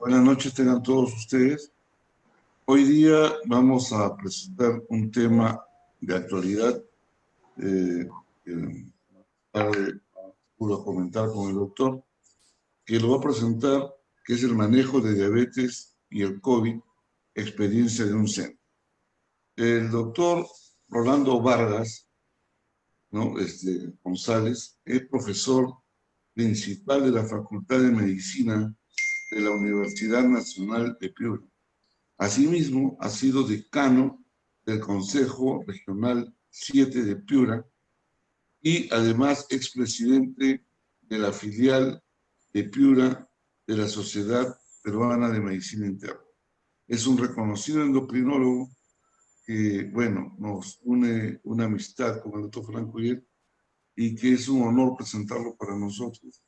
Buenas noches tengan todos ustedes. Hoy día vamos a presentar un tema de actualidad que tarde pude comentar con el doctor, que lo va a presentar, que es el manejo de diabetes y el COVID, experiencia de un centro. El doctor Rolando Vargas, ¿no? González, es profesor principal de la Facultad de Medicina de la Universidad Nacional de Piura. Asimismo, ha sido decano del Consejo Regional 7 de Piura y además expresidente de la filial de Piura de la Sociedad Peruana de Medicina Interna. Es un reconocido endocrinólogo que, bueno, nos une una amistad con el doctor Franco y él, y que es un honor presentarlo para nosotros,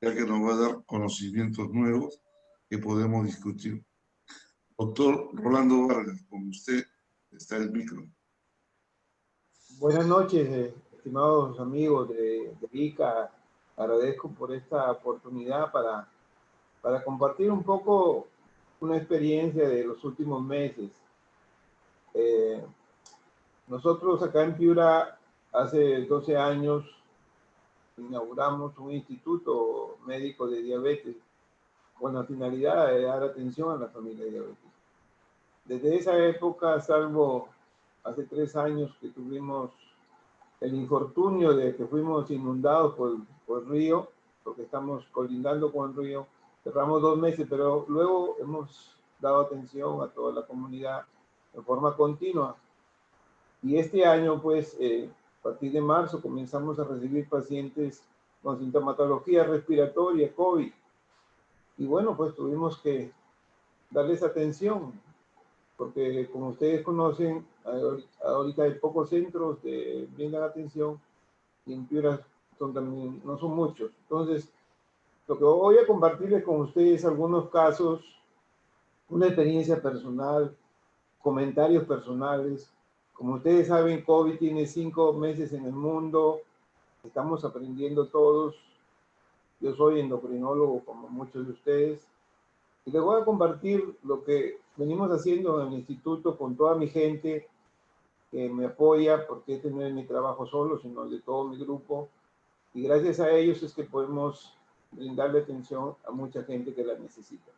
ya que nos va a dar conocimientos nuevos que podemos discutir. Doctor Rolando Vargas, con usted está el micro. Buenas noches, estimados amigos de ICA. Agradezco por esta oportunidad para compartir un poco una experiencia de los últimos meses. Nosotros acá en Piura hace 12 años inauguramos un instituto médico de diabetes con la finalidad de dar atención a la familia diabética. Desde esa época, salvo hace 3 años que tuvimos el infortunio de que fuimos inundados por el río, porque estamos colindando con el río, cerramos 2 meses, pero luego hemos dado atención a toda la comunidad de forma continua. Y este año, pues, a partir de marzo, comenzamos a recibir pacientes con sintomatología respiratoria, COVID. Y bueno, pues tuvimos que darles atención, porque como ustedes conocen, ahorita hay pocos centros que brindan atención y en Piura también, no son muchos. Entonces, lo que voy a compartirles con ustedes algunos casos, una experiencia personal, comentarios personales. Como ustedes saben, COVID tiene 5 meses en el mundo, estamos aprendiendo todos. Yo soy endocrinólogo como muchos de ustedes y les voy a compartir lo que venimos haciendo en el instituto con toda mi gente que me apoya, porque este no es mi trabajo solo, sino el de todo mi grupo. Y gracias a ellos es que podemos brindarle atención a mucha gente que la necesita.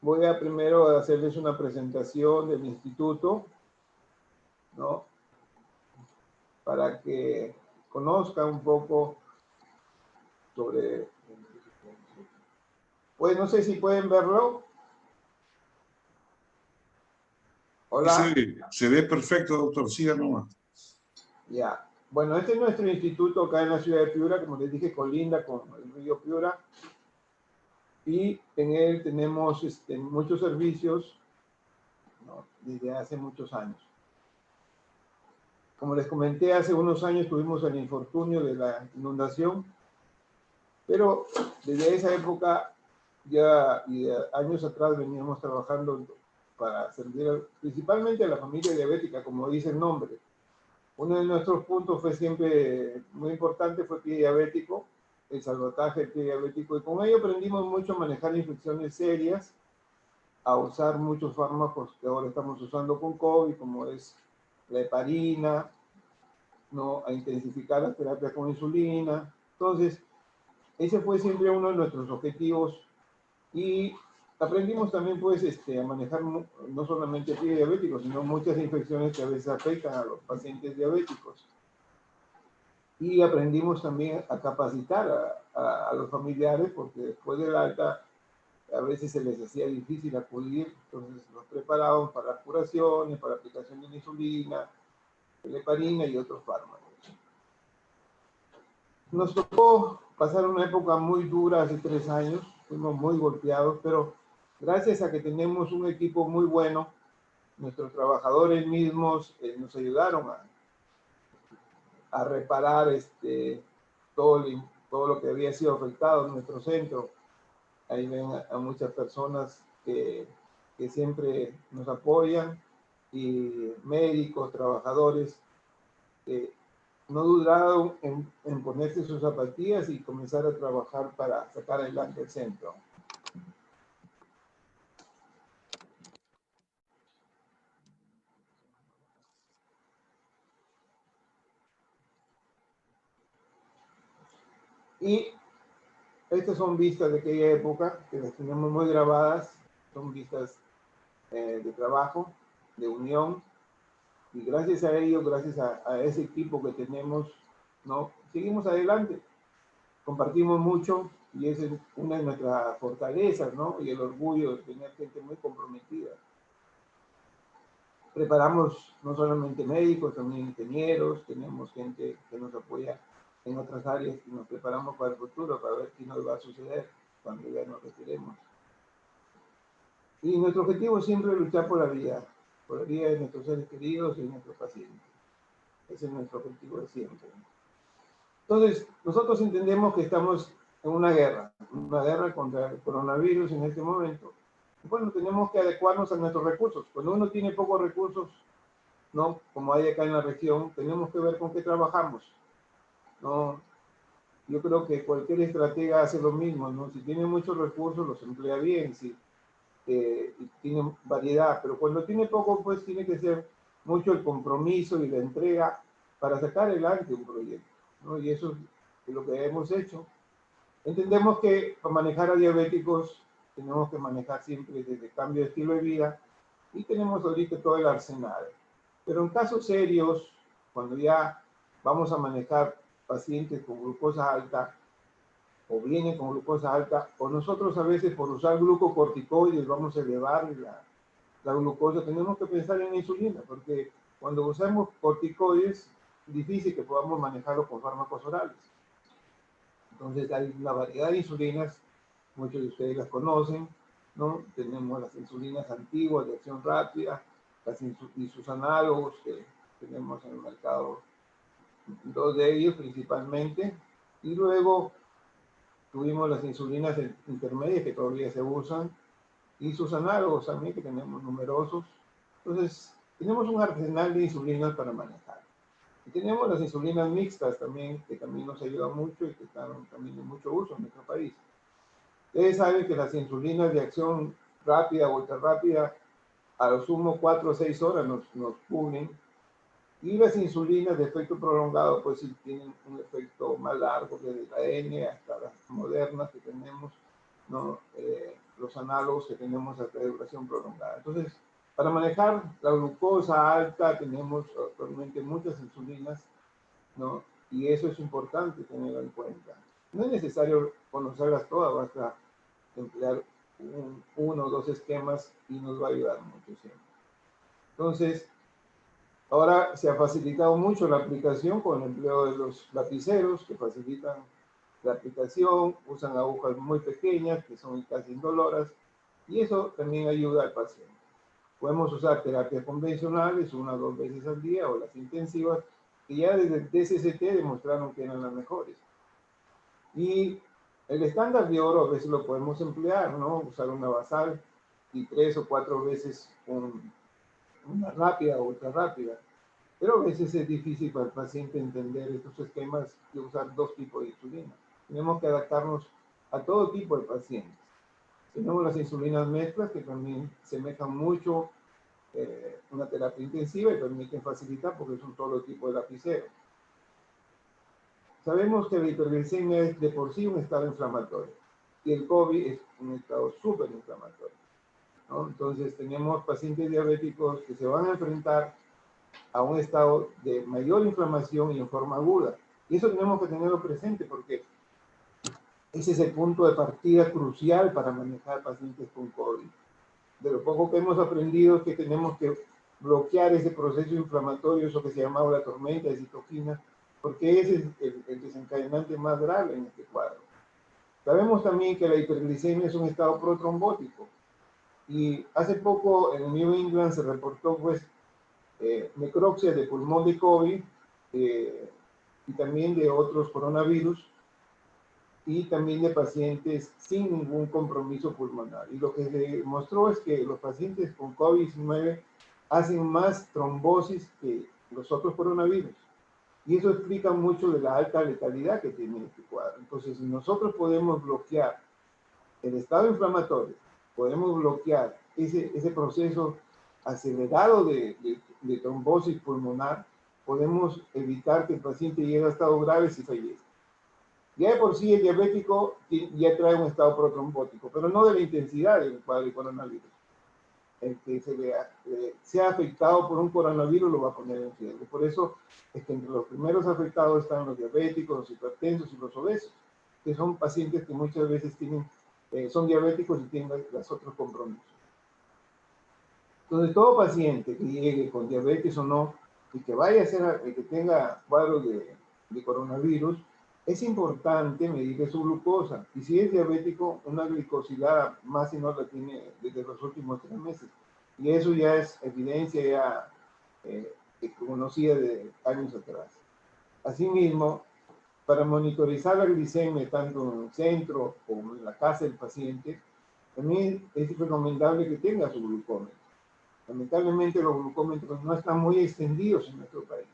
Voy a primero hacerles una presentación del instituto, ¿no? Para que conozcan un poco sobre... Pues no sé si pueden verlo. Hola. Se ve perfecto, doctor. Siga nomás. Ya. Bueno, este es nuestro instituto acá en la ciudad de Piura, como les dije, colinda con el río Piura. Y en él tenemos muchos servicios, ¿no? Desde hace muchos años. Como les comenté, hace unos años tuvimos el infortunio de la inundación, pero desde esa época ya y años atrás veníamos trabajando para servir principalmente a la familia diabética, como dice el nombre. Uno de nuestros puntos fue siempre muy importante, fue pie diabético, el salvataje del pie diabético, y con ello aprendimos mucho a manejar infecciones serias, a usar muchos fármacos que ahora estamos usando con COVID, como es la heparina, ¿no? A intensificar la terapia con insulina. Entonces, ese fue siempre uno de nuestros objetivos y aprendimos también, pues, a manejar no solamente el pie diabético, sino muchas infecciones que a veces afectan a los pacientes diabéticos. Y aprendimos también a capacitar a los familiares, porque después del alta a veces se les hacía difícil acudir, entonces nos preparaban para curaciones, para aplicación de la insulina, de la heparina y otros fármacos. Nos tocó pasar una época muy dura hace 3 años, fuimos muy golpeados, pero gracias a que tenemos un equipo muy bueno, nuestros trabajadores mismos nos ayudaron a reparar todo lo que había sido afectado en nuestro centro. Ahí ven a muchas personas que siempre nos apoyan, y médicos, trabajadores, no dudaron en ponerse sus zapatillas y comenzar a trabajar para sacar adelante el centro. Y estas son vistas de aquella época, que las tenemos muy grabadas, son vistas de trabajo, de unión, y gracias a ello, gracias a ese equipo que tenemos, ¿no? Seguimos adelante, compartimos mucho, y esa es una de nuestras fortalezas, ¿no? Y el orgullo de tener gente muy comprometida. Preparamos no solamente médicos, también ingenieros, tenemos gente que nos apoya en otras áreas y nos preparamos para el futuro, para ver qué nos va a suceder cuando ya nos retiremos. Y nuestro objetivo siempre es luchar por la vida de nuestros seres queridos y de nuestros pacientes. Ese es nuestro objetivo de siempre. Entonces, nosotros entendemos que estamos en una guerra contra el coronavirus en este momento. Bueno, tenemos que adecuarnos a nuestros recursos. Cuando uno tiene pocos recursos, ¿no? Como hay acá en la región, tenemos que ver con qué trabajamos, ¿no? Yo creo que cualquier estratega hace lo mismo, ¿no? Si tiene muchos recursos, los emplea bien, si tiene variedad, pero cuando tiene poco, pues tiene que ser mucho el compromiso y la entrega para sacar adelante un proyecto, ¿no? Y eso es lo que hemos hecho. Entendemos que para manejar a diabéticos tenemos que manejar siempre desde cambio de estilo de vida, y tenemos ahorita todo el arsenal. Pero en casos serios, cuando ya vamos a manejar pacientes con glucosa alta, o vienen con glucosa alta, o nosotros a veces por usar glucocorticoides vamos a elevar la glucosa, tenemos que pensar en la insulina, porque cuando usamos corticoides, es difícil que podamos manejarlo con fármacos orales. Entonces hay una variedad de insulinas, muchos de ustedes las conocen, ¿no? Tenemos las insulinas antiguas de acción rápida, y sus análogos que tenemos en el mercado, dos de ellos principalmente, y luego tuvimos las insulinas intermedias que todavía se usan, y sus análogos también que tenemos numerosos. Entonces, tenemos un arsenal de insulinas para manejar. Y tenemos las insulinas mixtas también, que también nos ayudan mucho y que están también de mucho uso en nuestro país. Ustedes saben que las insulinas de acción rápida o ultra rápida, a lo sumo 4 o 6 horas nos cubren, y las insulinas de efecto prolongado, pues sí tienen un efecto más largo, desde la N hasta las modernas que tenemos, ¿no? Los análogos que tenemos hasta de duración prolongada. Entonces, para manejar la glucosa alta tenemos actualmente muchas insulinas, ¿no? Y eso es importante tenerlo en cuenta. No es necesario conocerlas todas, basta emplear uno o dos esquemas y nos va a ayudar mucho siempre. Entonces, ahora se ha facilitado mucho la aplicación con el empleo de los lapiceros que facilitan la aplicación, usan agujas muy pequeñas que son casi indoloras, y eso también ayuda al paciente. Podemos usar terapias convencionales 1 o 2 veces al día, o las intensivas, que ya desde el DSCT demostraron que eran las mejores. Y el estándar de oro a veces lo podemos emplear, ¿no? Usar una basal y 3 o 4 veces una rápida o ultra rápida. Pero a veces es difícil para el paciente entender estos esquemas de usar 2 tipos de insulina. Tenemos que adaptarnos a todo tipo de pacientes. Tenemos las insulinas mezclas que también semejan mucho una terapia intensiva y permiten facilitar porque es un solo tipo de lapicero. Sabemos que la hiperglicemia es de por sí un estado inflamatorio y el COVID es un estado súper inflamatorio, ¿no? Entonces tenemos pacientes diabéticos que se van a enfrentar a un estado de mayor inflamación y en forma aguda. Y eso tenemos que tenerlo presente porque ese es el punto de partida crucial para manejar pacientes con COVID. De lo poco que hemos aprendido es que tenemos que bloquear ese proceso inflamatorio, eso que se llamaba la tormenta de citoquinas, porque ese es el desencadenante más grave en este cuadro. Sabemos también que la hiperglicemia es un estado protrombótico, y hace poco en New England se reportó pues necropsia de pulmón de COVID y también de otros coronavirus, y también de pacientes sin ningún compromiso pulmonar. Y lo que se demostró es que los pacientes con COVID-19 hacen más trombosis que los otros coronavirus. Y eso explica mucho de la alta letalidad que tiene este cuadro. Entonces, si nosotros podemos bloquear el estado inflamatorio, podemos bloquear ese proceso acelerado de trombosis pulmonar, podemos evitar que el paciente llegue a estados graves y fallezca. Ya de por sí el diabético ya trae un estado protrombótico, pero no de la intensidad del cuadro de coronavirus. El que sea afectado por un coronavirus lo va a poner en riesgo. Por eso es que entre los primeros afectados están los diabéticos, los hipertensos y los obesos, que son pacientes que muchas veces son diabéticos y tienen los otros compromisos. Entonces, todo paciente que llegue con diabetes o no, y que vaya a ser, que tenga cuadros de coronavirus, es importante medir su glucosa. Y si es diabético, una glicosilada más si no la tiene desde los últimos 3 meses. Y eso ya es evidencia ya conocida de años atrás. Asimismo, para monitorizar la glicemia tanto en el centro como en la casa del paciente, también es recomendable que tenga su glucómetro. Lamentablemente los glucómetros no están muy extendidos en nuestro país.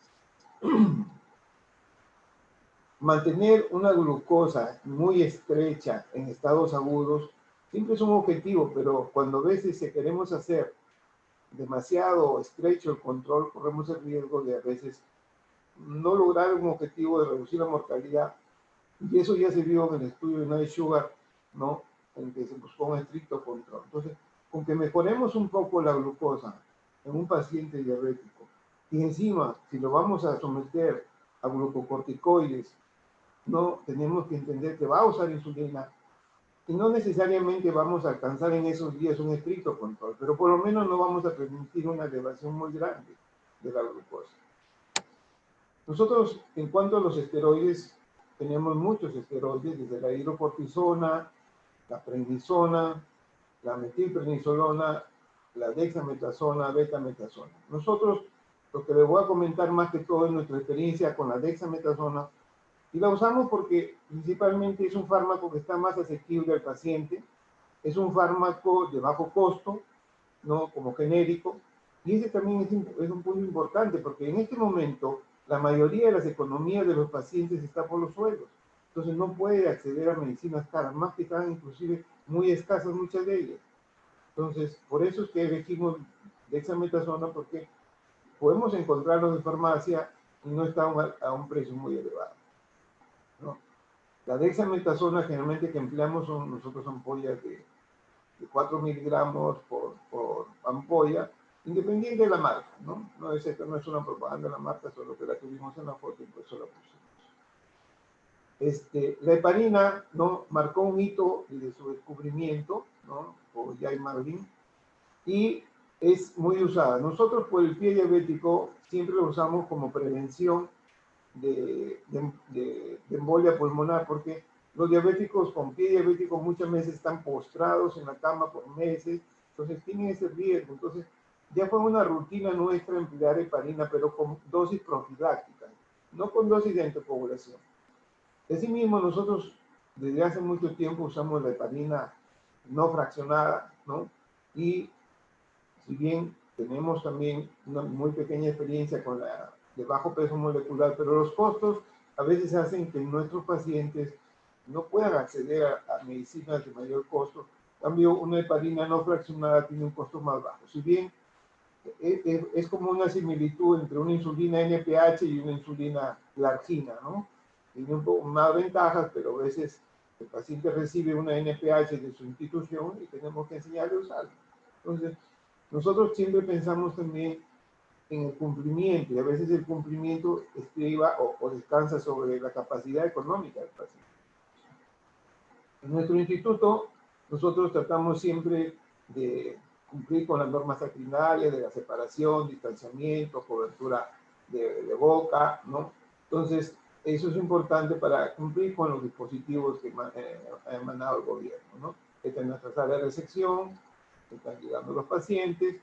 Mantener una glucosa muy estrecha en estados agudos siempre es un objetivo, pero cuando a veces queremos hacer demasiado estrecho el control, corremos el riesgo de a veces no lograr un objetivo de reducir la mortalidad. Y eso ya se vio en el estudio de Night Sugar, ¿no? En que se buscó un estricto control. Entonces, con que mejoremos un poco la glucosa en un paciente diabético, y encima, si lo vamos a someter a glucocorticoides, no tenemos que entender que va a usar insulina, y no necesariamente vamos a alcanzar en esos días un estricto control, pero por lo menos no vamos a permitir una elevación muy grande de la glucosa. Nosotros, en cuanto a los esteroides, tenemos muchos esteroides, desde la hidrocortisona, la prednisona, la metilprednisolona, la dexametasona, betametasona. Nosotros, lo que les voy a comentar más que todo es nuestra experiencia con la dexametasona, y la usamos porque principalmente es un fármaco que está más asequible al paciente, es un fármaco de bajo costo, ¿no? Como genérico, y ese también es un punto importante, porque en este momento la mayoría de las economías de los pacientes está por los suelos, entonces no puede acceder a medicinas caras, más que están inclusive muy escasas muchas de ellas. Entonces, por eso es que elegimos dexametasona, porque podemos encontrarlos en farmacia y no está a un precio muy elevado, ¿no? La dexametasona generalmente que empleamos son nosotros ampollas de 4 miligramos por ampolla, independiente de la marca, ¿no? No es una propaganda de la marca, solo que la tuvimos en la foto y pues solo pusimos. La heparina, ¿no? Marcó un hito de su descubrimiento, ¿no? Por Jay Marvin, y es muy usada. Nosotros por el pie diabético siempre lo usamos como prevención de embolia pulmonar, porque los diabéticos con pie diabético muchas veces están postrados en la cama por meses, entonces tienen ese riesgo. Entonces, ya fue una rutina nuestra emplear heparina, pero con dosis profilácticas, no con dosis de anticoagulación. Asimismo, nosotros desde hace mucho tiempo usamos la heparina no fraccionada, ¿no? Y si bien tenemos también una muy pequeña experiencia con la de bajo peso molecular, pero los costos a veces hacen que nuestros pacientes no puedan acceder a medicinas de mayor costo. En cambio, una heparina no fraccionada tiene un costo más bajo. Si bien es como una similitud entre una insulina NPH y una insulina glargina, ¿no? Tiene un poco más ventajas, pero a veces el paciente recibe una NPH de su institución y tenemos que enseñarle a usarla. Entonces, nosotros siempre pensamos también en el cumplimiento, y a veces el cumplimiento estriba o descansa sobre la capacidad económica del paciente. En nuestro instituto, nosotros tratamos siempre de cumplir con las normas sacrinarias de la separación, distanciamiento, cobertura de boca, ¿no? Entonces, eso es importante para cumplir con los dispositivos que ha emanado el gobierno, ¿no? Esta es nuestra sala de recepción, están llegando los pacientes,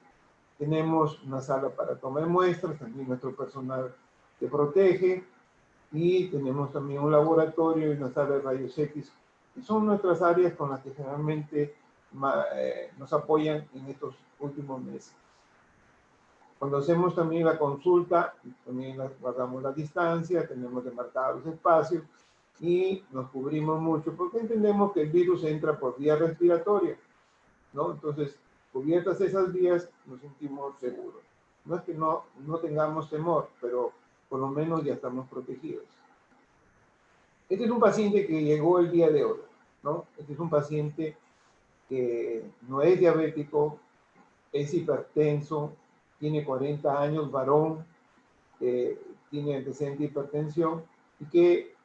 tenemos una sala para tomar muestras, también nuestro personal te protege, y tenemos también un laboratorio y una sala de rayos X, que son nuestras áreas con las que generalmente nos apoyan en estos últimos meses. Cuando hacemos también la consulta, también guardamos la distancia, tenemos demarcados los espacios y nos cubrimos mucho porque entendemos que el virus entra por vía respiratoria, ¿no? Entonces, cubiertas esas vías, nos sentimos seguros. No es que no tengamos temor, pero por lo menos ya estamos protegidos. Este es un paciente que llegó el día de hoy, ¿no? Este es un paciente que no es diabético, es hipertenso, tiene 40 años, varón, tiene antecedente de hipertensión y que,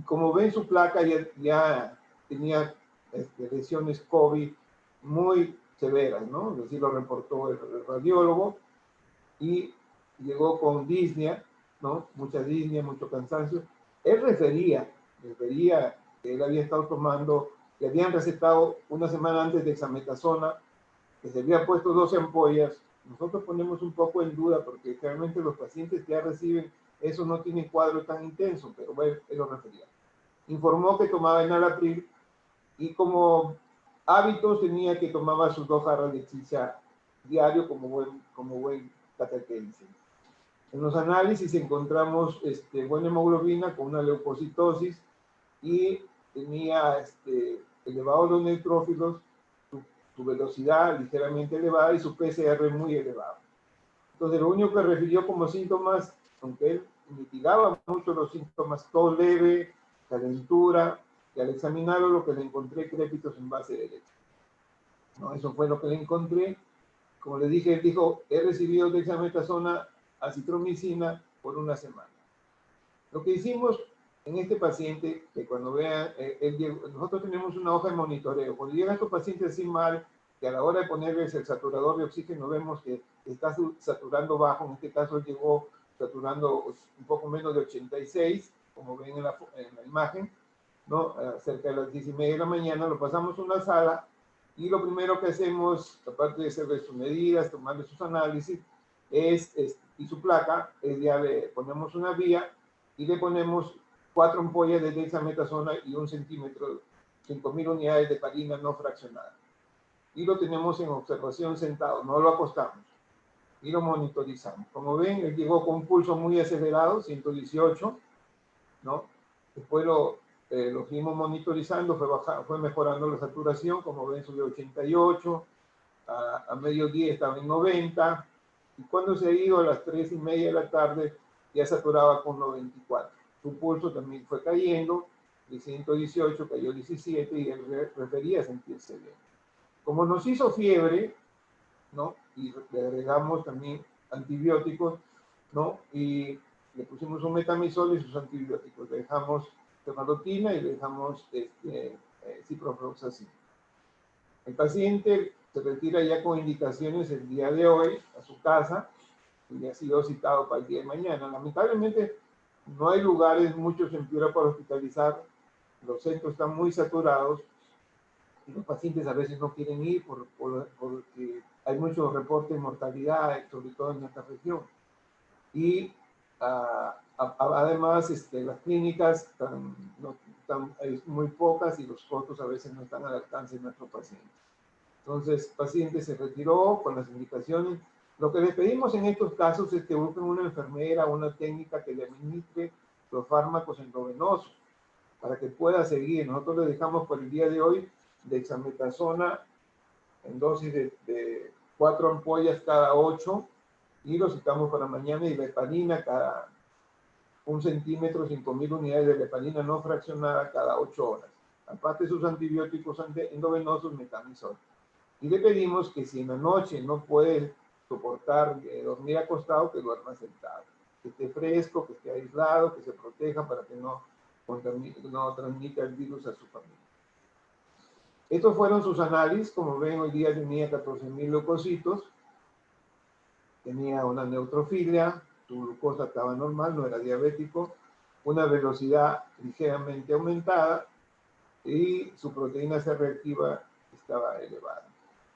como ven, su placa ya tenía lesiones COVID muy severas, ¿no? Es decir, lo reportó el radiólogo y llegó con disnea, ¿no? Mucha disnea, mucho cansancio. Él refería que él había estado tomando, le habían recetado una semana antes de dexametasona, que se había puesto 12 ampollas. Nosotros ponemos un poco en duda porque realmente los pacientes que ya reciben eso no tienen cuadro tan intenso, pero bueno, él lo refería. Informó que tomaba enalapril y como hábitos tenía que tomaba sus 2 jarras de chicha diario como buen cataquense. En los análisis encontramos buena hemoglobina con una leucocitosis y tenía elevados los neutrófilos, su velocidad ligeramente elevada y su PCR muy elevado. Entonces, lo único que refirió como síntomas, aunque él mitigaba mucho los síntomas, tos leve, calentura, y al examinarlo lo que le encontré, crépitos en base derecha. ¿No? Eso fue lo que le encontré. Como le dije, él dijo, he recibido dexametasona, acitromicina por una semana. Lo que hicimos en este paciente, que cuando vean, nosotros tenemos una hoja de monitoreo. Cuando llegan estos pacientes así mal, que a la hora de ponerles el saturador de oxígeno vemos que está saturando bajo, en este caso llegó saturando un poco menos de 86, como ven en la imagen, ¿no? Cerca de las 10:30 de la mañana, lo pasamos a una sala y lo primero que hacemos, aparte de hacerle sus medidas, tomarle sus análisis, y su placa, ya le ponemos una vía y le ponemos 4 ampollas de dexametasona y 1 centímetro, 5.000 unidades de heparina no fraccionada. Y lo tenemos en observación sentado, no lo acostamos. Y lo monitorizamos. Como ven, él llegó con un pulso muy acelerado, 118, ¿no? Después lo fuimos monitorizando, fue mejorando la saturación, como ven, subió 88, a mediodía estaba en 90, y cuando se ha ido a las 3:30 de la tarde, ya saturaba con 94. Su pulso también fue cayendo, de 118 cayó 17 y él refería sentirse bien. Como nos hizo fiebre, ¿no? Y le agregamos también antibióticos, ¿no? Y le pusimos un metamizol y sus antibióticos. Le dejamos cefalotina y le dejamos ciprofloxacin. El paciente se retira ya con indicaciones el día de hoy a su casa y ha sido citado para el día de mañana. Lamentablemente no hay lugares muchos en Piura para hospitalizar, los centros están muy saturados y los pacientes a veces no quieren ir porque hay muchos reportes de mortalidad, sobre todo en esta región. Y además las clínicas están muy pocas y los costos a veces no están al alcance de nuestro paciente. Entonces, el paciente se retiró con las indicaciones. Lo que les pedimos en estos casos es que busquen una enfermera, una técnica que le administre los fármacos endovenosos para que pueda seguir. Nosotros le dejamos por el día de hoy dexametasona en dosis de 4 ampollas cada 8 y lo citamos para mañana y la heparina cada 1 centímetro, 5.000 unidades de heparina no fraccionada cada 8 horas. Aparte de sus antibióticos endovenosos, metamizol. Y le pedimos que si en la noche no puede soportar dormir acostado, que duerma sentado. Que esté fresco, que esté aislado, que se proteja para que no transmita el virus a su familia. Estos fueron sus análisis. Como ven, hoy día tenía 14.000 leucocitos, tenía una neutrofilia, su glucosa estaba normal, no era diabético, una velocidad ligeramente aumentada y su proteína C reactiva estaba elevada.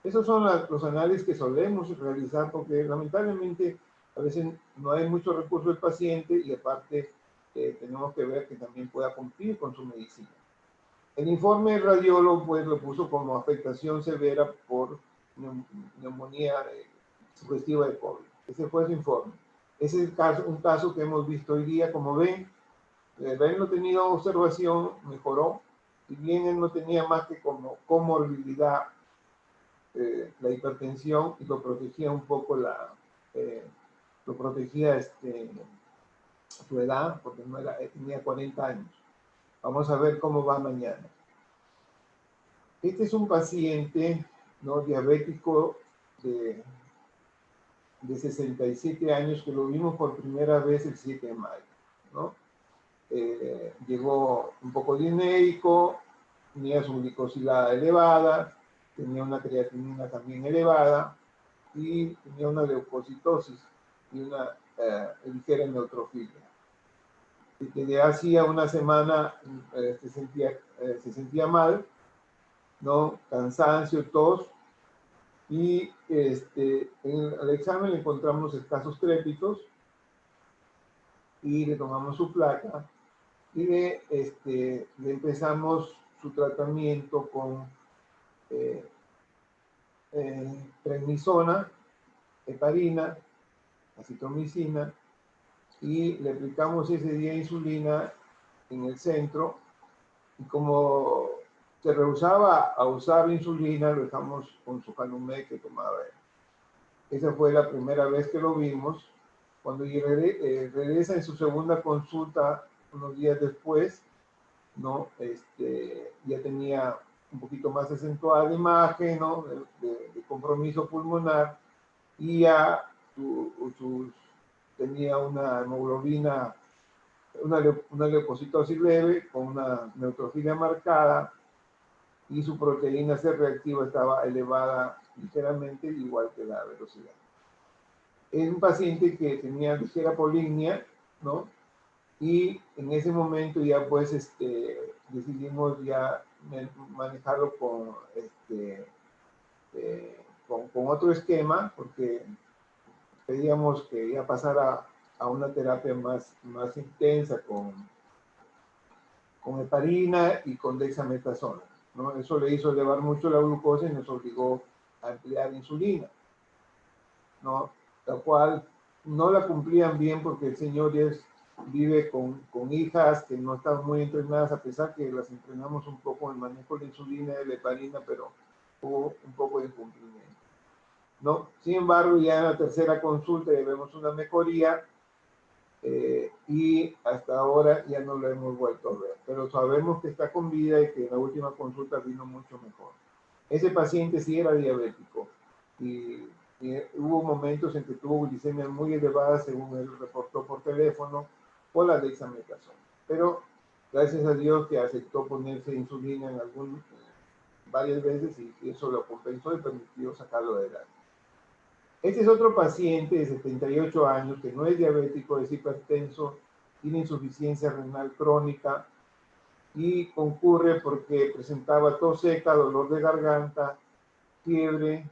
Esos son los análisis que solemos realizar porque lamentablemente a veces no hay mucho recurso del paciente y aparte tenemos que ver que también pueda cumplir con su medicina. El informe del radiólogo pues lo puso como afectación severa por neumonía sugestiva de COVID. Ese fue su informe. Ese es un caso que hemos visto hoy día. Como ven, él no tenía observación, mejoró, y bien él no tenía más que como comorbilidad la hipertensión, y lo protegía un poco lo protegía su edad, porque no era, tenía 40 años. Vamos a ver cómo va mañana. Este es un paciente, ¿no?, diabético de 67 años, que lo vimos por primera vez el 7 de mayo, ¿no? Llegó un poco dinéico, tenía su glicosilada elevada, tenía una creatinina también elevada y tenía una leucocitosis y una ligera neutrofilia. Y que de hacía una semana se sentía mal, ¿no? Cansancio, tos, y en el examen le encontramos escasos crépitos y le tomamos su placa y le empezamos su tratamiento con prednisona, heparina, acitromicina, y le aplicamos ese día insulina en el centro, y como se rehusaba a usar insulina, lo dejamos con su Calumet que tomaba él. Esa fue la primera vez que lo vimos. Cuando regresa en su segunda consulta, unos días después, ¿no? Ya tenía un poquito más acentuada la imagen, ¿no?, de compromiso pulmonar, y ya tenía una hemoglobina, una leucocitosis leve con una neutrofilia marcada, y su proteína C reactiva estaba elevada ligeramente, igual que la velocidad. Es un paciente que tenía ligera polignia, ¿no? Y en ese momento ya pues decidimos ya manejarlo con otro esquema, porque pedíamos que ya pasara a una terapia más intensa con heparina y con dexametasona, ¿no? Eso le hizo elevar mucho la glucosa y nos obligó a emplear insulina, ¿no? La cual no la cumplían bien, porque el señor vive con hijas que no están muy entrenadas, a pesar que las entrenamos un poco en el manejo de la insulina y de la heparina, pero hubo un poco de incumplimiento, ¿no? Sin embargo, ya en la tercera consulta ya vemos una mejoría, y hasta ahora ya no lo hemos vuelto a ver, pero sabemos que está con vida y que en la última consulta vino mucho mejor. Ese paciente sí era diabético, y hubo momentos en que tuvo glicemia muy elevada, según él reportó por teléfono, por la dexametasona. Pero gracias a Dios que aceptó ponerse insulina varias veces, y eso lo compensó y permitió sacarlo adelante. Este es otro paciente de 78 años que no es diabético, es hipertenso, tiene insuficiencia renal crónica, y concurre porque presentaba tos seca, dolor de garganta, fiebre,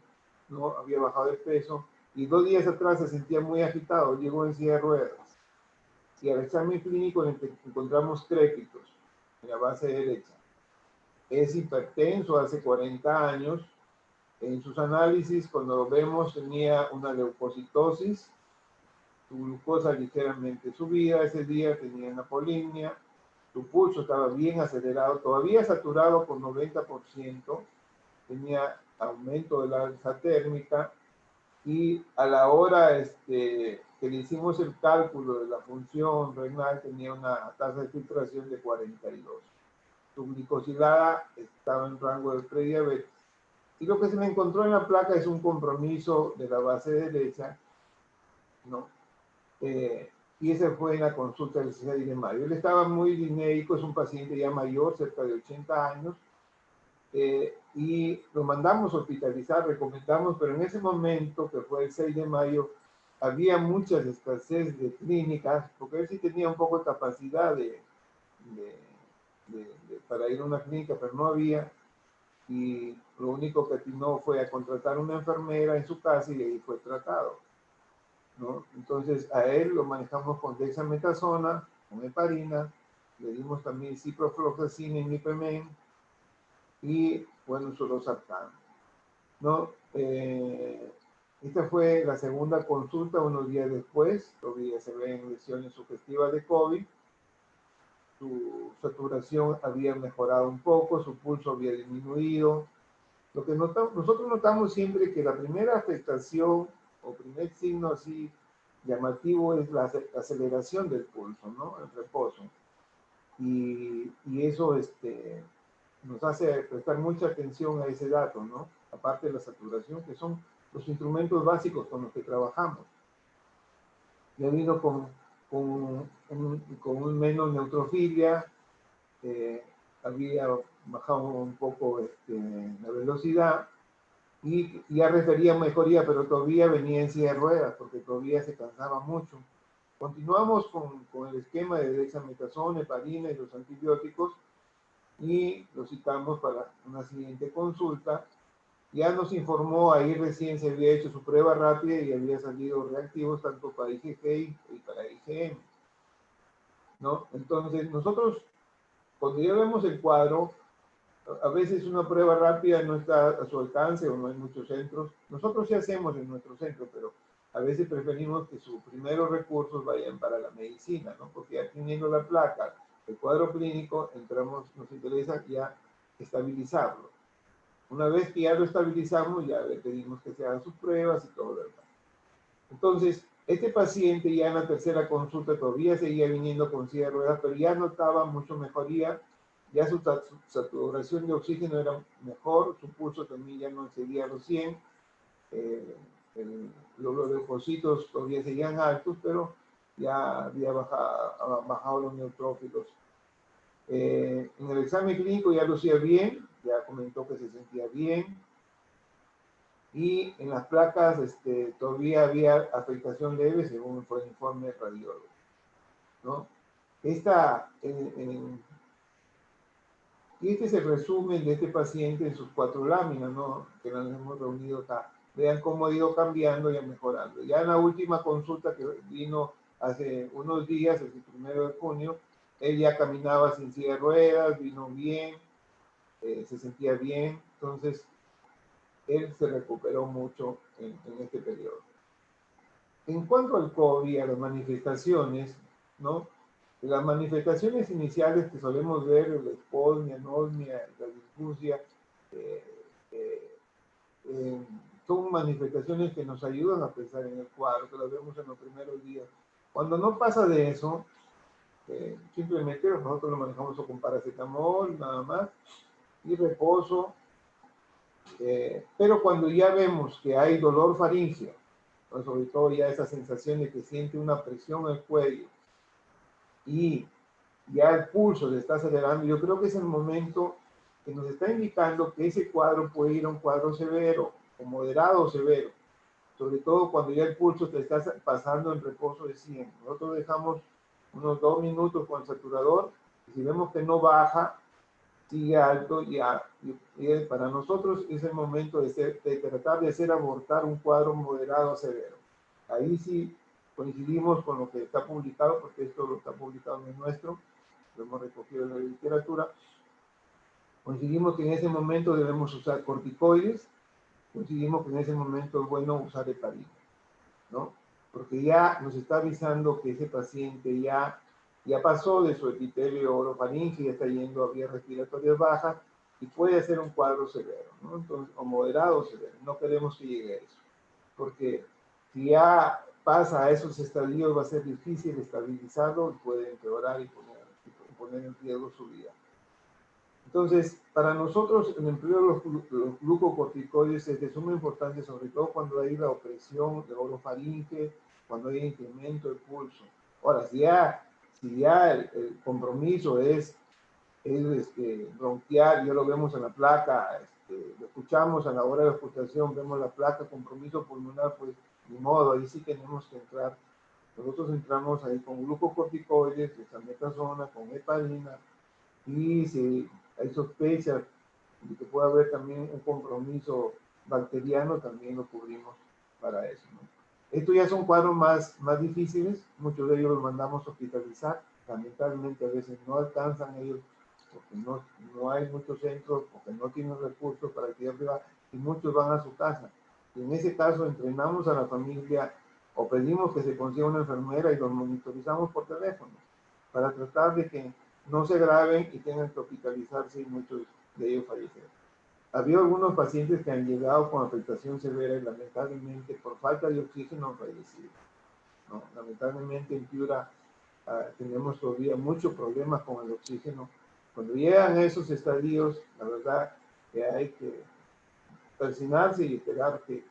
¿no? Había bajado de peso, y 2 días atrás se sentía muy agitado, llegó en silla de ruedas. Y al examen clínico encontramos crépitos en la base derecha. Es hipertenso hace 40 años. En sus análisis, cuando lo vemos, tenía una leucocitosis, su glucosa ligeramente subida ese día, tenía una polimia, su pulso estaba bien acelerado, todavía saturado por 90%, tenía aumento de la alza térmica, y a la hora que le hicimos el cálculo de la función renal, tenía una tasa de filtración de 42. Su glicosilada estaba en rango de prediabetes. Y lo que se le encontró en la placa es un compromiso de la base derecha, ¿no? Y ese fue en la consulta del 6 de mayo. Él estaba muy dinéico, es un paciente ya mayor, cerca de 80 años, y lo mandamos a hospitalizar, recomendamos, pero en ese momento, que fue el 6 de mayo, había muchas escasez de clínicas, porque él sí tenía un poco de capacidad para ir a una clínica, pero no había, y lo único que atinó fue a contratar una enfermera en su casa, y ahí fue tratado, ¿no? Entonces a él lo manejamos con dexametasona, con heparina, le dimos también ciprofloxacina y imipenem, y bueno, sorosartán, ¿no? Esta fue la segunda consulta unos días después, todavía se ven lesiones sugestivas de COVID, su saturación había mejorado un poco, su pulso había disminuido. Lo que nosotros notamos siempre que la primera afectación o primer signo así llamativo es la aceleración del pulso, ¿no? El reposo. Y eso nos hace prestar mucha atención a ese dato, ¿no? Aparte de la saturación, que son los instrumentos básicos con los que trabajamos. Ya vino con un menos neutrofilia, había bajado un poco la velocidad y ya refería mejoría, pero todavía venía en silla de ruedas porque todavía se cansaba mucho. Continuamos con el esquema de dexametasona, heparina y los antibióticos y lo citamos para una siguiente consulta. Ya nos informó, ahí recién se había hecho su prueba rápida y había salido reactivos tanto para IgG y para IgM, ¿no? Entonces, nosotros, cuando ya vemos el cuadro, a veces una prueba rápida no está a su alcance o no hay muchos centros. Nosotros sí hacemos en nuestro centro, pero a veces preferimos que sus primeros recursos vayan para la medicina, ¿no? Porque ya teniendo la placa, el cuadro clínico, nos interesa ya estabilizarlo. Una vez que ya lo estabilizamos, ya le pedimos que se hagan sus pruebas y todo lo demás. Entonces, este paciente ya en la tercera consulta todavía seguía viniendo con silla de ruedas, pero ya notaba mucho mejoría, ya su saturación de oxígeno era mejor, su pulso también ya no seguía a los 100, los leucocitos todavía seguían altos, pero ya había bajado los neutrófilos. En el examen clínico ya lucía bien, ya comentó que se sentía bien, y en las placas todavía había afectación leve según fue el informe radiólogo, ¿no? Y este es el resumen de este paciente en sus 4 láminas, ¿no? Que las hemos reunido acá. Vean cómo ha ido cambiando y mejorando. Ya en la última consulta que vino hace unos días, el 1 de junio, él ya caminaba sin silla de ruedas, vino bien, se sentía bien, entonces él se recuperó mucho en este periodo. En cuanto al COVID, a las manifestaciones, ¿no? Las manifestaciones iniciales que solemos ver, la hiposmia, anosmia, la disfusia, eh, eh, son manifestaciones que nos ayudan a pensar en el cuadro, que las vemos en los primeros días. Cuando no pasa de eso, simplemente nosotros lo manejamos con paracetamol, nada más, y reposo, pero cuando ya vemos que hay dolor faríngeo, ¿no? Sobre todo ya esa sensación de que siente una presión en el cuello y ya el pulso se está acelerando, yo creo que es el momento que nos está indicando que ese cuadro puede ir a un cuadro severo o moderado o severo, sobre todo cuando ya el pulso te está pasando en reposo de 100. Nosotros dejamos unos 2 minutos con el saturador y si vemos que no baja, sigue alto y para nosotros es el momento de tratar de hacer abortar un cuadro moderado a severo. Ahí sí coincidimos con lo que está publicado, porque esto lo está publicado en el nuestro, lo hemos recogido en la literatura. Coincidimos que en ese momento debemos usar corticoides, coincidimos que en ese momento es bueno usar heparina, ¿no? Porque ya nos está avisando que ese paciente ya pasó de su epitelio orofaringeo, ya está yendo a vías respiratorias bajas y puede ser un cuadro severo, ¿no? Entonces, o moderado o severo. No queremos que llegue a eso, porque si ya pasa a esos estadios va a ser difícil estabilizarlo y puede empeorar y poner en riesgo su vida. Entonces, para nosotros el empleo de los glucocorticoides es de suma importancia, sobre todo cuando hay la opresión de orofaringe, cuando hay incremento del pulso. Ahora, si ya el compromiso es bronquial, ya lo vemos en la placa, lo escuchamos a la hora de la auscultación, vemos la placa, compromiso pulmonar, pues ni modo, ahí sí tenemos que entrar. Nosotros entramos ahí con glucocorticoides, dexametasona, con heparina, y si hay sospechas de que pueda haber también un compromiso bacteriano, también lo cubrimos para eso, ¿no? Estos ya son cuadros más difíciles, muchos de ellos los mandamos a hospitalizar, lamentablemente a veces no alcanzan ellos porque no hay muchos centros, porque no tienen recursos para actividad privada y muchos van a su casa. Y en ese caso entrenamos a la familia o pedimos que se consiga una enfermera y los monitorizamos por teléfono para tratar de que no se agraven y tengan que hospitalizarse y muchos de ellos fallecer. Había algunos pacientes que han llegado con afectación severa y lamentablemente por falta de oxígeno han fallecido, ¿no? Lamentablemente en Piura tenemos todavía muchos problemas con el oxígeno. Cuando llegan a esos estadios, la verdad que hay que persignarse y esperar que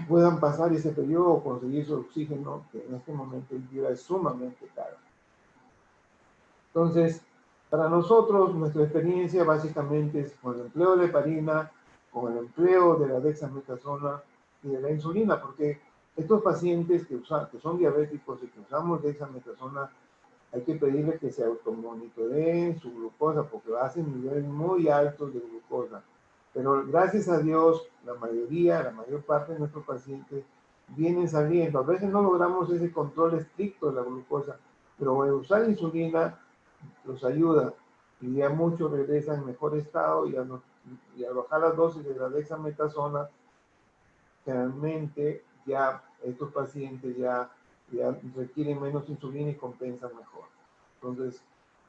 puedan pasar ese periodo o conseguir su oxígeno, que en este momento en Piura es sumamente caro. Entonces, para nosotros, nuestra experiencia básicamente es con el empleo de heparina, con el empleo de la dexametasona y de la insulina, porque estos pacientes que son diabéticos y que usamos dexametasona, hay que pedirles que se automonitoreen su glucosa, porque hacen niveles muy altos de glucosa. Pero gracias a Dios, la mayor parte de nuestros pacientes vienen saliendo. A veces no logramos ese control estricto de la glucosa, pero usar insulina los ayuda y ya muchos regresan en mejor estado y al bajar las dosis de la dexametasona, realmente ya estos pacientes ya requieren menos insulina y compensan mejor. Entonces,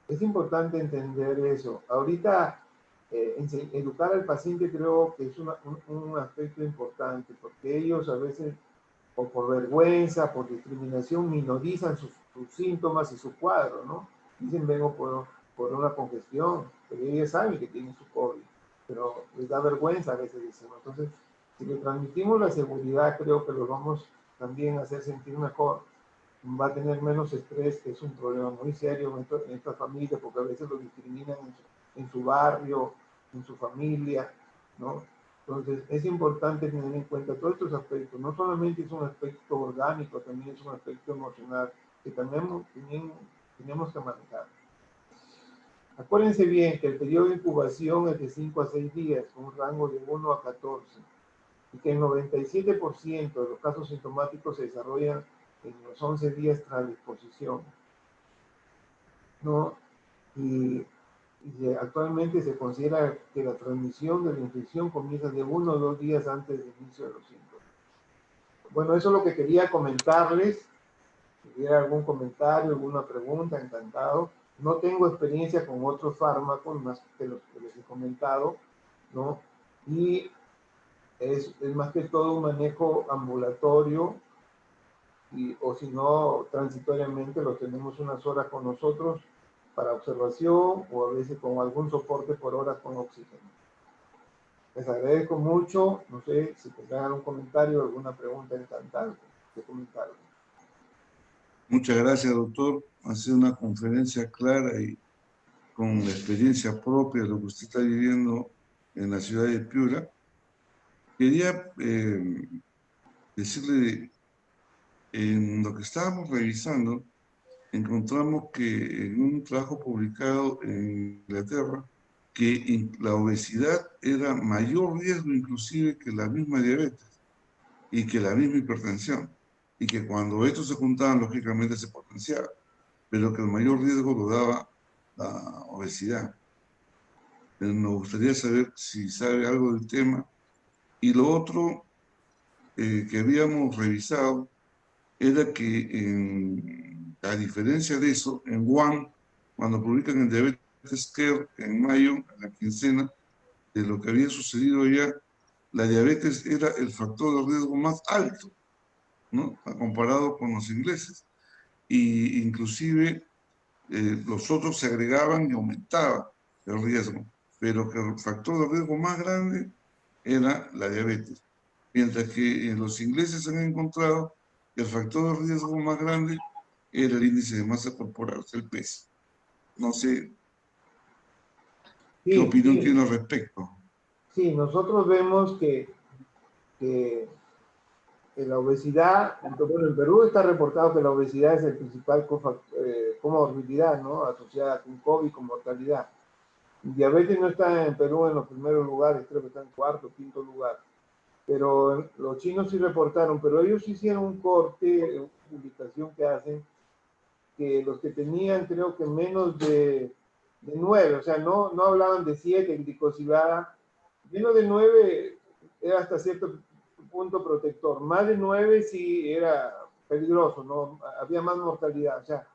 es importante entender eso. Ahorita, educar al paciente creo que es un aspecto importante, porque ellos a veces, o por vergüenza, por discriminación, minorizan sus síntomas y su cuadro, ¿no? Dicen, vengo por una congestión, pero ellos saben que tienen su COVID, pero les da vergüenza a veces decirlo. Entonces, si le transmitimos la seguridad, creo que los vamos también a hacer sentir mejor. Va a tener menos estrés, que es un problema muy serio en esta familia, porque a veces lo discriminan en su barrio, en su familia, ¿no? Entonces, es importante tener en cuenta todos estos aspectos. No solamente es un aspecto orgánico, también es un aspecto emocional que también tenemos que manejar. Acuérdense bien que el periodo de incubación es de 5 a 6 días, con un rango de 1 a 14, y que el 97% de los casos sintomáticos se desarrollan en los 11 días tras la exposición, ¿no? Y actualmente se considera que la transmisión de la infección comienza de 1 o 2 días antes del inicio de los síntomas. Bueno, eso es lo que quería comentarles. Si hubiera algún comentario, alguna pregunta, encantado. No tengo experiencia con otros fármacos más que los que les he comentado, ¿no? Y es más que todo un manejo ambulatorio, o si no, transitoriamente los tenemos unas horas con nosotros para observación o a veces con algún soporte por horas con oxígeno. Les agradezco mucho. No sé si tendrán algún comentario o alguna pregunta, encantado de comentarlo. Muchas gracias, doctor. Ha sido una conferencia clara y con la experiencia propia de lo que usted está viviendo en la ciudad de Piura. Quería decirle, en lo que estábamos revisando, encontramos que en un trabajo publicado en Inglaterra, que la obesidad era mayor riesgo inclusive que la misma diabetes y que la misma hipertensión, y que cuando estos se juntaban, lógicamente se potenciaba, pero que el mayor riesgo lo daba la obesidad. Nos gustaría saber si sabe algo del tema. Y lo otro que habíamos revisado era que, a diferencia de eso, en One, cuando publican el Diabetes Care en mayo, en la quincena, de lo que había sucedido allá, la diabetes era el factor de riesgo más alto, ¿no? Comparado con los ingleses. Y inclusive los otros se agregaban y aumentaba el riesgo, pero que el factor de riesgo más grande era la diabetes. Mientras que en los ingleses han encontrado que el factor de riesgo más grande era el índice de masa corporal, o sea, el peso. No sé qué opinión tiene al respecto. Sí, nosotros vemos que la obesidad, bueno, en Perú está reportado que la obesidad es el principal comorbilidad, ¿no? Asociada con COVID, con mortalidad. Diabetes no está en Perú en los primeros lugares, creo que está en cuarto, quinto lugar. Pero los chinos sí reportaron, pero ellos hicieron un corte, una publicación que hacen, que los que tenían creo que menos de 9, o sea, no hablaban de 7 glicosilada, menos de 9 era hasta cierto punto protector. Más de 9 sí era peligroso, ¿no? Había más mortalidad. O sea,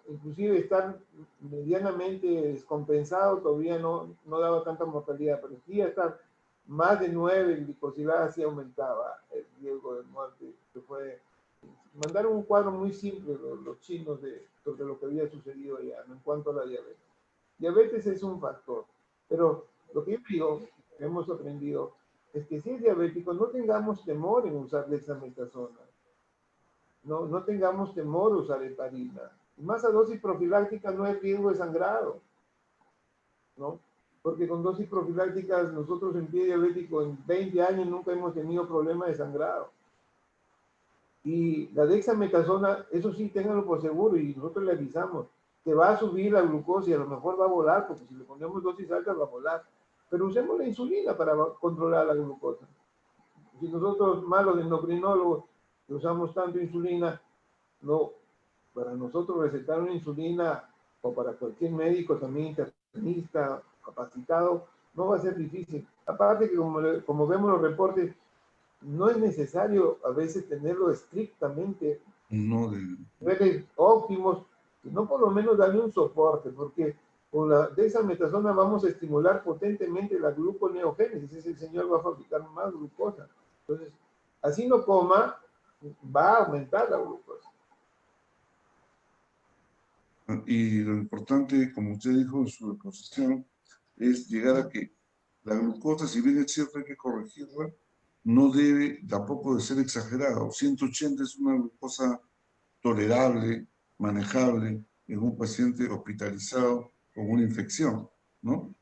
inclusive estar medianamente descompensado todavía no daba tanta mortalidad, pero sí estar más de 9 en glicosilada sí aumentaba el riesgo de muerte. Que fue, mandaron un cuadro muy simple los chinos sobre lo que había sucedido allá, ¿no? En cuanto a la diabetes. Diabetes es un factor, pero lo que yo digo, que hemos aprendido, es que si es diabético, no tengamos temor en usar dexametasona. No tengamos temor en usar heparina. Más a dosis profiláctica no hay riesgo de sangrado, ¿no? Porque con dosis profilácticas nosotros en pie diabético en 20 años nunca hemos tenido problema de sangrado. Y la dexametasona, eso sí, ténganlo por seguro y nosotros le avisamos que va a subir la glucosa y a lo mejor va a volar, porque si le ponemos dosis altas va a volar. Pero usemos la insulina para controlar la glucosa. Si nosotros, malos endocrinólogos, que usamos tanto insulina, no, para nosotros recetar una insulina o para cualquier médico también internista, capacitado, no va a ser difícil. Aparte que como vemos los reportes, no es necesario a veces tenerlo estrictamente No de... niveles óptimos, sino por lo menos darle un soporte, porque con la dexametasona vamos a estimular potentemente la gluconeogénesis, ese señor va a fabricar más glucosa. Entonces, así no coma, va a aumentar la glucosa. Y lo importante, como usted dijo en su exposición, es llegar a que la glucosa, si bien es cierto hay que corregirla, no debe tampoco de ser exagerada. 180 es una glucosa tolerable, manejable en un paciente hospitalizado con una infección, ¿no?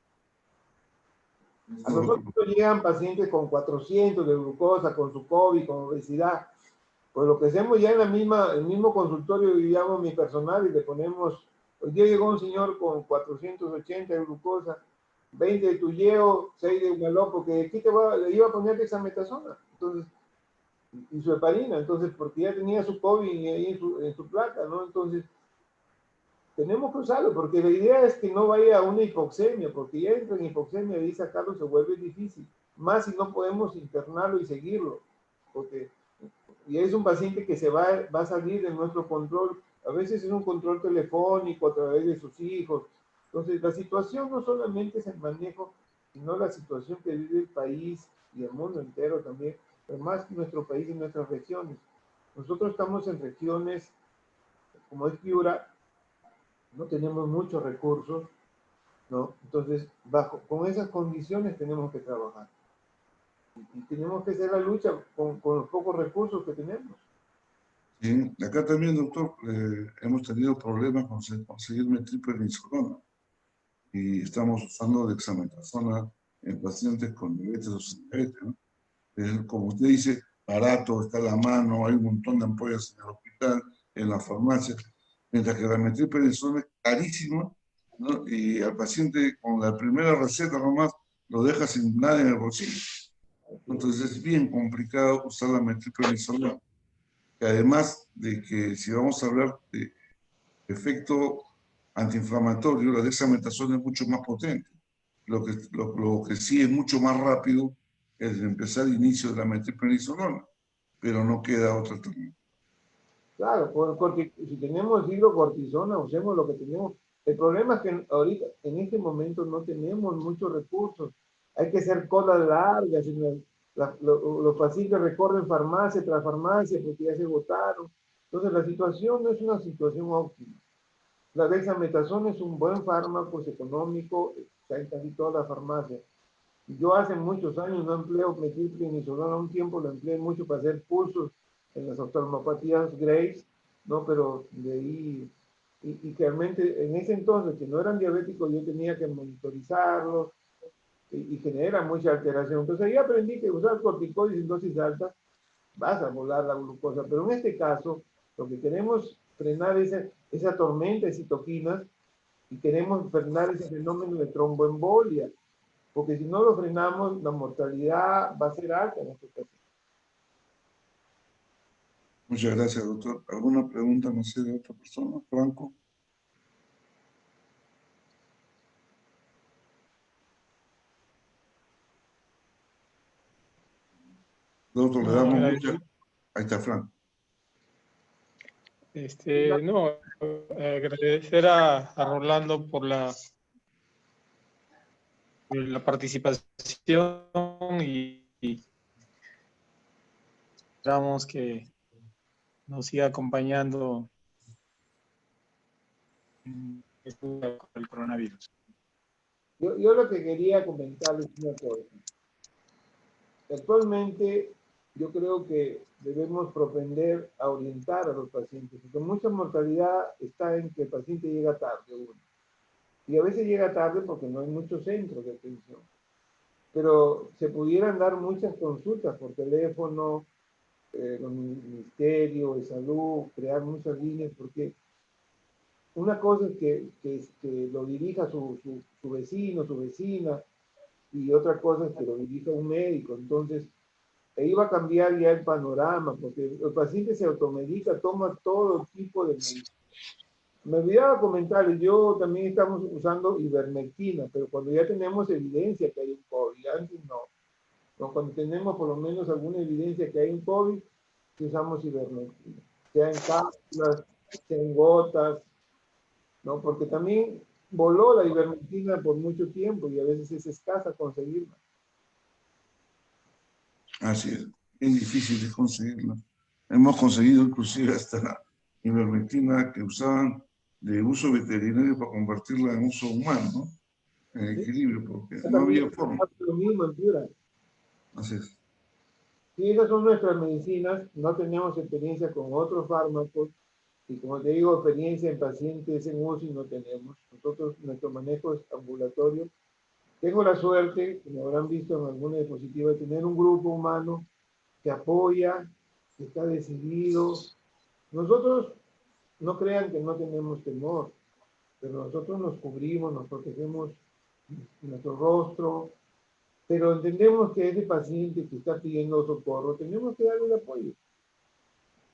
A Eso es lo nosotros que... llegan pacientes con 400 de glucosa, con su COVID, con obesidad. Pues lo que hacemos ya en el mismo consultorio, llamo a mi personal y le ponemos, hoy día llegó un señor con 480 de glucosa, 20 de tuyeo, 6 de humalón, porque aquí le iba a poner dexametasona, entonces, y su heparina, entonces, porque ya tenía su COVID ahí en su placa, ¿no? Entonces, tenemos que usarlo, porque la idea es que no vaya a una hipoxemia, porque ya entra en hipoxemia y sacarlo se vuelve difícil, más si no podemos internarlo y seguirlo, porque y es un paciente que va a salir de nuestro control, a veces es un control telefónico a través de sus hijos. Entonces, la situación no solamente es el manejo, sino la situación que vive el país y el mundo entero también, pero más nuestro país y nuestras regiones. Nosotros estamos en regiones, como es Piura, no tenemos muchos recursos, ¿no? Entonces, con esas condiciones tenemos que trabajar. Y tenemos que hacer la lucha con los pocos recursos que tenemos. Sí, acá también, doctor, hemos tenido problemas con conseguir metilprednisolona y estamos usando dexametasona en pacientes con diabetes o sin diabetes, ¿no? Como usted dice, barato, está a la mano, hay un montón de ampollas en el hospital, en la farmacia, mientras que la metilprednisolona es carísima, ¿no? Y al paciente con la primera receta nomás lo deja sin nada en el bolsillo. Entonces es bien complicado usar la metilprednisolona. Que además de que si vamos a hablar de efecto antiinflamatorio, la dexametasona es mucho más potente. Lo que sí es mucho más rápido es empezar el inicio de la metilprednisolona, pero no queda otra alternativa. Claro, porque si tenemos hidrocortisona, usemos lo que tenemos. El problema es que ahorita, en este momento, no tenemos muchos recursos. Hay que hacer colas largas. Los pacientes recorren farmacia tras farmacia porque ya se agotaron. Entonces, la situación no es una situación óptima. La dexametasona es un buen fármaco, es económico, está en casi todas las farmacias. Yo hace muchos años no empleo metilprednisolona, un tiempo lo empleé mucho para hacer pulsos en las oftalmopatías Graves, ¿no? Pero de ahí, y que realmente en ese entonces, que no eran diabéticos, yo tenía que monitorizarlos y genera mucha alteración. Entonces ahí aprendí que usar corticoides en dosis altas vas a volar la glucosa, pero en este caso, lo que queremos frenar es esa tormenta de citoquinas y queremos frenar ese fenómeno de tromboembolia, porque si no lo frenamos, la mortalidad va a ser alta en este caso. Muchas gracias, doctor. ¿Alguna pregunta, no sé, de otra persona? Franco. Doctor, le No, damos agradecido. muchas... Ahí está Frank. No, agradecer a Rolando por la participación y esperamos que nos siga acompañando en esto con el coronavirus. Yo lo que quería comentarles es una cosa. Actualmente yo creo que debemos propender a orientar a los pacientes, porque mucha mortalidad está en que el paciente llega tarde, uno. Y a veces llega tarde porque no hay muchos centros de atención. Pero se pudieran dar muchas consultas por teléfono, los ministerios de salud, crear muchas líneas, porque una cosa es que lo dirija su vecino, su vecina, y otra cosa es que lo dirija un médico. Entonces, ahí va a cambiar ya el panorama, porque el paciente se automedica, toma todo tipo de medicinas. Me olvidaba comentarles, yo también estamos usando ivermectina, pero cuando ya tenemos evidencia que hay un COVID, antes no. No, cuando tenemos por lo menos alguna evidencia que hay un COVID, usamos ivermectina, sea en cápsulas, sea en gotas, ¿no? Porque también voló la ivermectina por mucho tiempo y a veces es escasa conseguirla. Así es difícil de conseguirla. Hemos conseguido inclusive hasta la ivermectina que usaban de uso veterinario para convertirla en uso humano, ¿no? En ¿Sí? equilibrio, porque Yo no también había forma. lo mismo en Piura. Así es. Sí, esas son nuestras medicinas, no tenemos experiencia con otros fármacos y como te digo, experiencia en pacientes en UCI no tenemos. Nosotros, nuestro manejo es ambulatorio. Tengo la suerte, como habrán visto en alguna diapositiva, de tener un grupo humano que apoya, que está decidido. Nosotros no crean que no tenemos temor, pero nosotros nos cubrimos, nos protegemos nuestro rostro, pero entendemos que ese paciente que está pidiendo socorro, tenemos que darle el apoyo.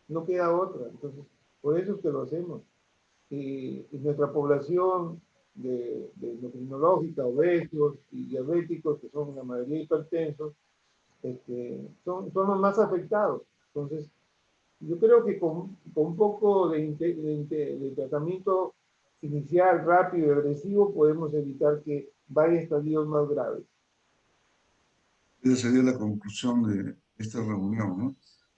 No queda otra. Entonces, por eso es que lo hacemos. Y nuestra población de endocrinológica, obesos y diabéticos, que son la mayoría hipertensos, son los más afectados. Entonces, yo creo que con un poco de tratamiento inicial, rápido y agresivo, podemos evitar que vaya a estadios más graves. Esa sería la conclusión de esta reunión, ¿no?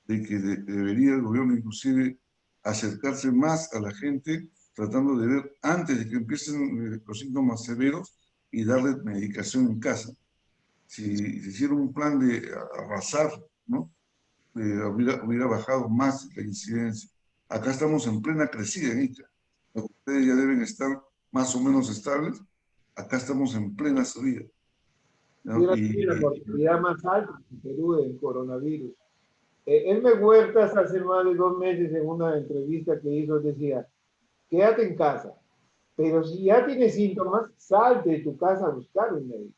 De que debería el gobierno inclusive acercarse más a la gente, tratando de ver antes de que empiecen los síntomas severos y darle medicación en casa. Si se hiciera un plan de arrasar, ¿no? Hubiera bajado más la incidencia. Acá estamos en plena crecida en Ica. Ustedes ya deben estar más o menos estables. Acá estamos en plena subida, ¿no? Hubiera sido la mortalidad más alta en Perú del coronavirus. Elmer Huertas hace más de 2 meses en una entrevista que hizo decía, quédate en casa, pero si ya tienes síntomas, salte de tu casa a buscar un médico.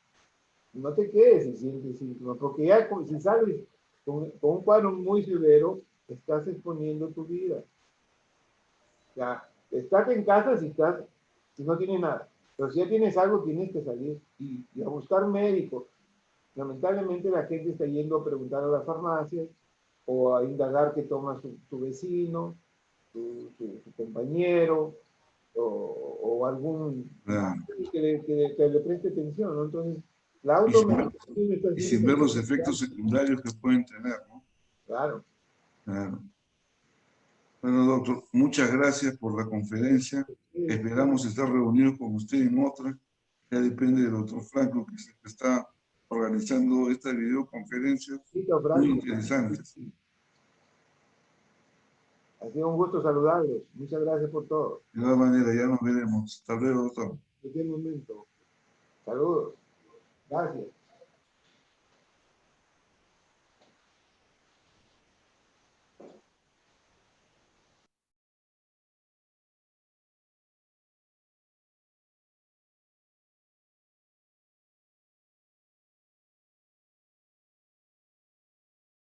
No te quedes si sientes síntomas, porque ya si sales con un cuadro muy severo, estás exponiendo tu vida. Ya, estate en casa si no tienes nada, pero si ya tienes algo, tienes que salir y a buscar médico. Lamentablemente la gente está yendo a preguntar a las farmacias o a indagar qué toma su vecino, su compañero o algún que le preste atención, ¿no? Entonces, la automedicación está y sin ver los efectos secundarios que pueden tener, ¿no? Claro. Claro. Bueno, doctor, muchas gracias por la conferencia. Esperamos estar reunidos con usted en otra. Ya depende del doctor Franco, que está organizando esta videoconferencia muy interesantes. Ha sido un gusto saludarlos. Muchas gracias por todo. De todas maneras, ya nos veremos. Hasta luego, doctor. En este momento. Saludos. Gracias.